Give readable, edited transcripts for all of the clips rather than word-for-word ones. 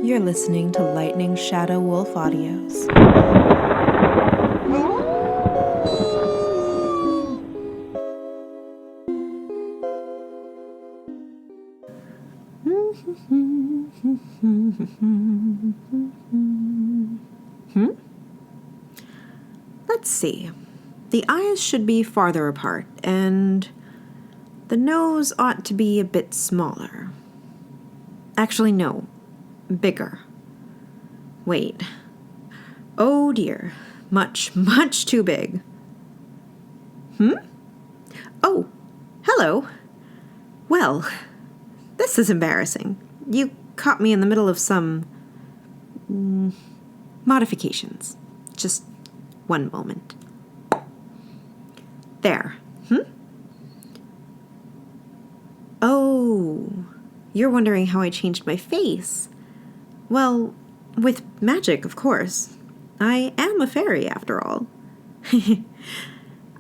You're listening to Lightning Shadow Wolf Audios. Let's see. The eyes should be farther apart, and the nose ought to be a bit smaller. Actually, no. Bigger. Wait. Oh dear. Much, much too big. Oh, hello. Well, this is embarrassing. You caught me in the middle of some modifications. Just one moment. There. Oh, you're wondering how I changed my face. Well, with magic, of course. I am a fairy, after all.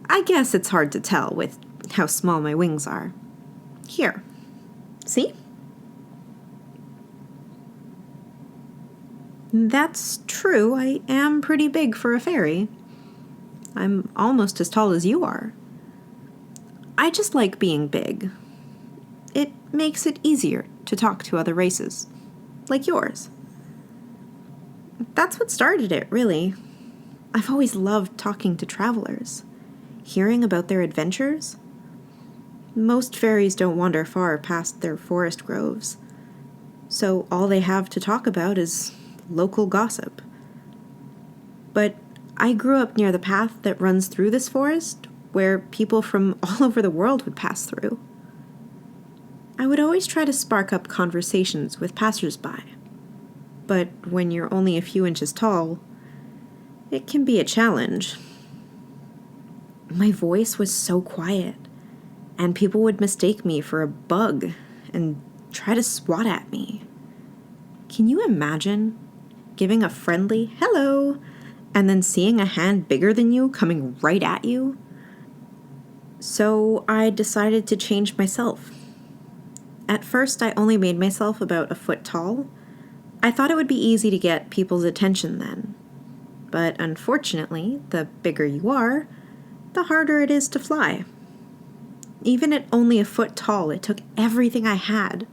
I guess it's hard to tell with how small my wings are. Here. See? That's true. I am pretty big for a fairy. I'm almost as tall as you are. I just like being big. It makes it easier to talk to other races, like yours. That's what started it, really. I've always loved talking to travelers, hearing about their adventures. Most fairies don't wander far past their forest groves, so all they have to talk about is local gossip. But I grew up near the path that runs through this forest, where people from all over the world would pass through. I would always try to spark up conversations with passersby. But when you're only a few inches tall, it can be a challenge. My voice was so quiet, and people would mistake me for a bug and try to swat at me. Can you imagine giving a friendly hello and then seeing a hand bigger than you coming right at you? So I decided to change myself. At first, I only made myself about a foot tall. I thought it would be easy to get people's attention then. But unfortunately, the bigger you are, the harder it is to fly. Even at only a foot tall, it took everything I had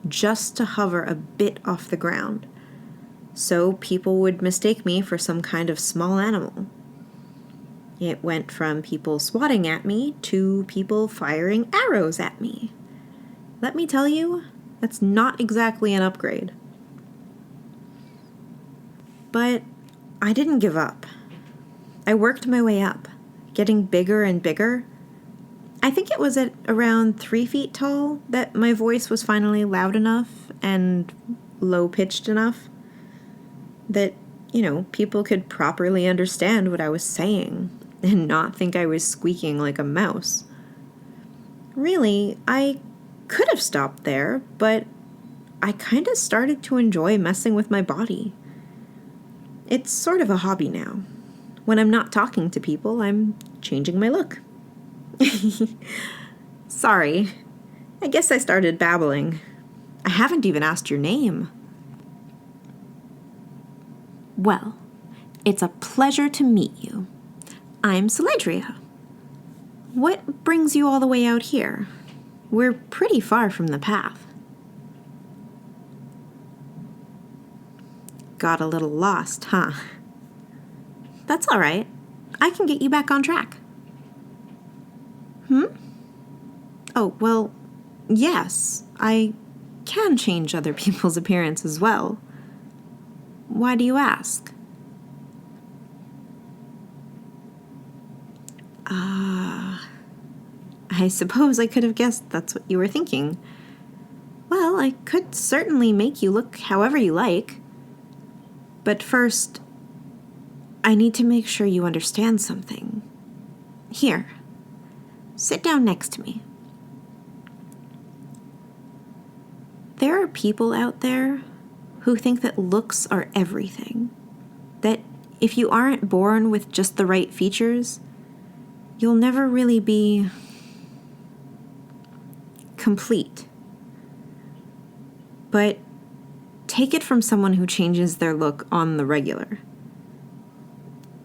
just to hover a bit off the ground. So people would mistake me for some kind of small animal. It went from people swatting at me to people firing arrows at me. Let me tell you, that's not exactly an upgrade. But I didn't give up. I worked my way up, getting bigger and bigger. I think it was at around 3 feet tall that my voice was finally loud enough and low-pitched enough that, people could properly understand what I was saying and not think I was squeaking like a mouse. Really, I could have stopped there, but I kind of started to enjoy messing with my body. It's sort of a hobby now. When I'm not talking to people, I'm changing my look. Sorry. I guess I started babbling. I haven't even asked your name. Well, it's a pleasure to meet you. I'm Celedria. What brings you all the way out here? We're pretty far from the path. Got a little lost, huh? That's all right. I can get you back on track. Oh, well, yes, I can change other people's appearance as well. Why do you ask? I suppose I could have guessed that's what you were thinking. Well, I could certainly make you look however you like. But first, I need to make sure you understand something. Here, sit down next to me. There are people out there who think that looks are everything. That if you aren't born with just the right features, you'll never really be complete. But take it from someone who changes their look on the regular.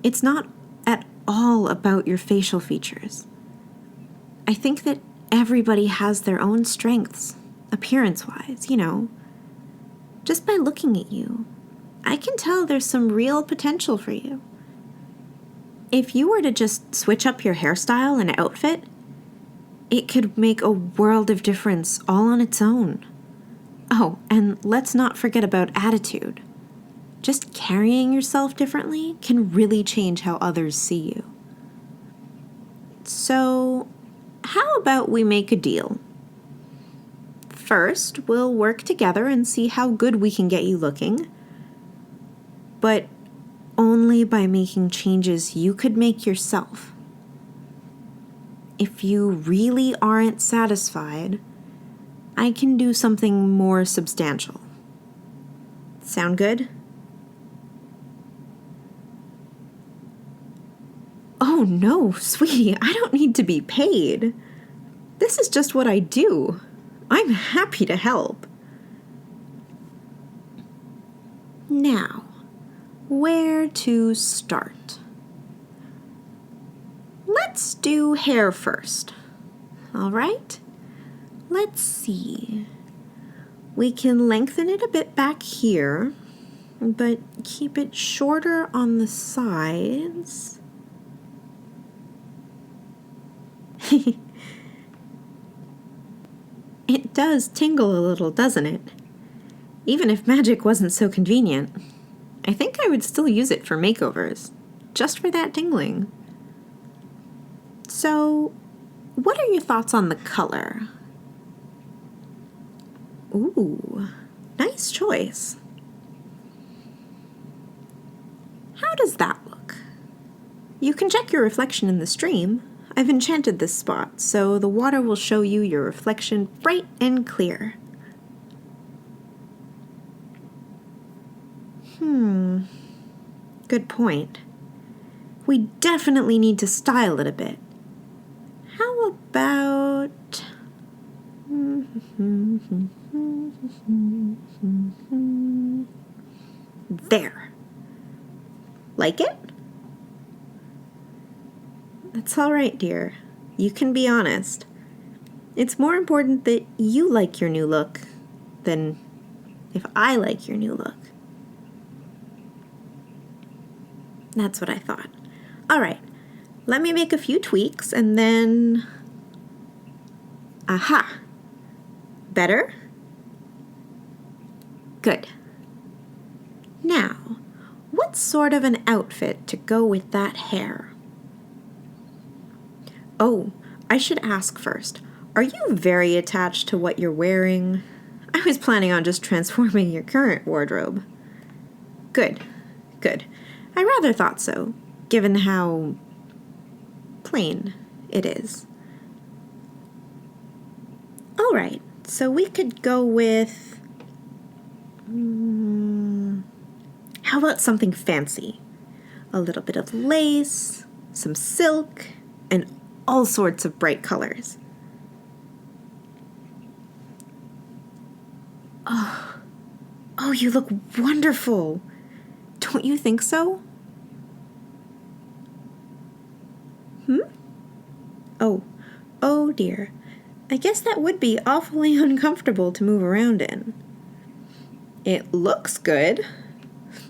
It's not at all about your facial features. I think that everybody has their own strengths, appearance-wise, Just by looking at you, I can tell there's some real potential for you. If you were to just switch up your hairstyle and outfit, it could make a world of difference all on its own. Oh, and let's not forget about attitude. Just carrying yourself differently can really change how others see you. So, how about we make a deal? First, we'll work together and see how good we can get you looking, but only by making changes you could make yourself. If you really aren't satisfied, I can do something more substantial. Sound good? Oh no, sweetie, I don't need to be paid. This is just what I do. I'm happy to help. Now, where to start? Let's do hair first. All right? Let's see. We can lengthen it a bit back here, but keep it shorter on the sides. It does tingle a little, doesn't it? Even if magic wasn't so convenient, I think I would still use it for makeovers, just for that tingling. So, what are your thoughts on the color? Ooh, nice choice. How does that look? You can check your reflection in the stream. I've enchanted this spot, so the water will show you your reflection bright and clear. Good point. We definitely need to style it a bit. How about... There. Like it? That's all right, dear. You can be honest. It's more important that you like your new look than if I like your new look. That's what I thought. All right, let me make a few tweaks and then... Aha! Better? Good. Now, what sort of an outfit to go with that hair? Oh, I should ask first. Are you very attached to what you're wearing? I was planning on just transforming your current wardrobe. Good. I rather thought so, given how plain it is. All right, so we could go with... how about something fancy? A little bit of lace, some silk, and all sorts of bright colors. Oh, you look wonderful. Don't you think so? Oh dear. I guess that would be awfully uncomfortable to move around in. It looks good,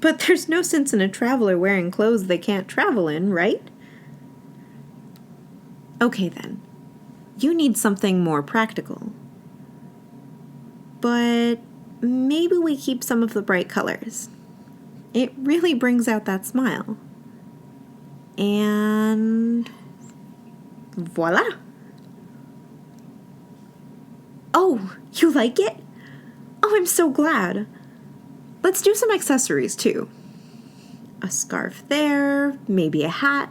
but there's no sense in a traveler wearing clothes they can't travel in, right? Okay then. You need something more practical. But maybe we keep some of the bright colors. It really brings out that smile. And voila! Oh, you like it? Oh, I'm so glad. Let's do some accessories too. A scarf there, maybe a hat.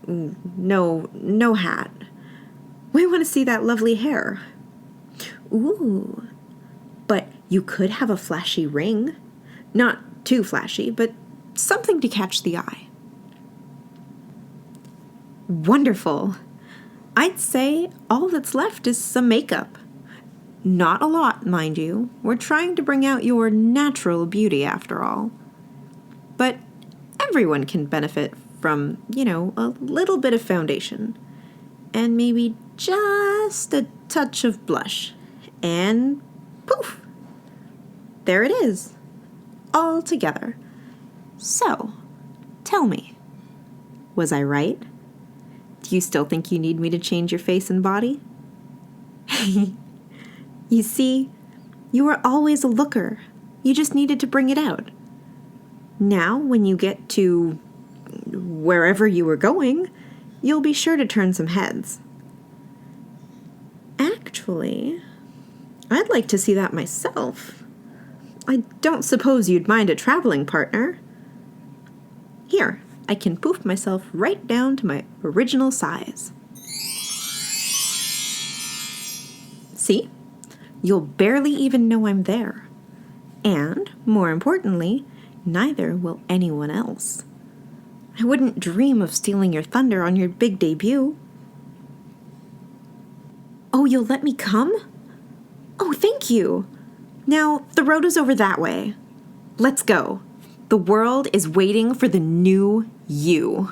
No hat. We want to see that lovely hair. Ooh, but you could have a flashy ring. Not too flashy, but something to catch the eye. Wonderful. I'd say all that's left is some makeup. Not a lot, mind you. We're trying to bring out your natural beauty after all. But everyone can benefit from, a little bit of foundation. And maybe just a touch of blush. And poof! There it is. All together. So, tell me, was I right? Do you still think you need me to change your face and body? You see, you were always a looker. You just needed to bring it out. Now, when you get to wherever you were going, you'll be sure to turn some heads. Actually, I'd like to see that myself. I don't suppose you'd mind a traveling partner. Here, I can poof myself right down to my original size. See? You'll barely even know I'm there. And, more importantly, neither will anyone else. I wouldn't dream of stealing your thunder on your big debut. Oh, you'll let me come? Oh, thank you. Now, the road is over that way. Let's go. The world is waiting for the new you.